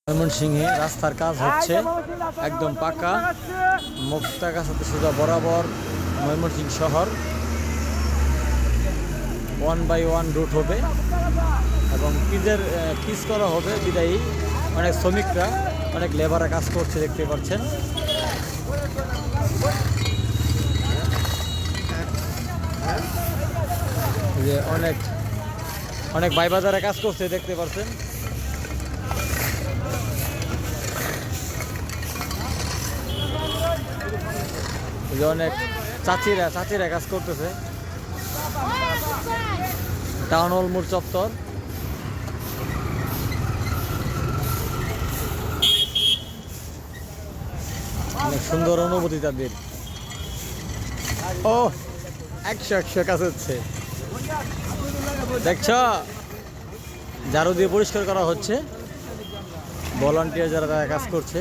ময়মনসিংহে রাস্তার কাজ হচ্ছে, একদম পাকা মুক্তাগাছা সাথে সোজা বরাবর ময়মনসিংহ শহর 1/1 রুট হবে এবং পিচ করা হবে বিদায়ী অনেক শ্রমিকরা, অনেক লেবাররা কাজ করছে, দেখতে পাচ্ছেন। যে অনেক অনেক বাইবাজারে কাজ করছে, দেখতে পাচ্ছেন। যে অনেক চাচিরা কাজ করতেছে। টাউন হল মোড় চত্বর। অনেক সুন্দর অনুভূতি তাদের। ও 100 কাজ হচ্ছে, দেখছ, ঝাড়ু দিয়ে পরিষ্কার করা হচ্ছে। ভলান্টিয়ার যারা তারা কাজ করছে।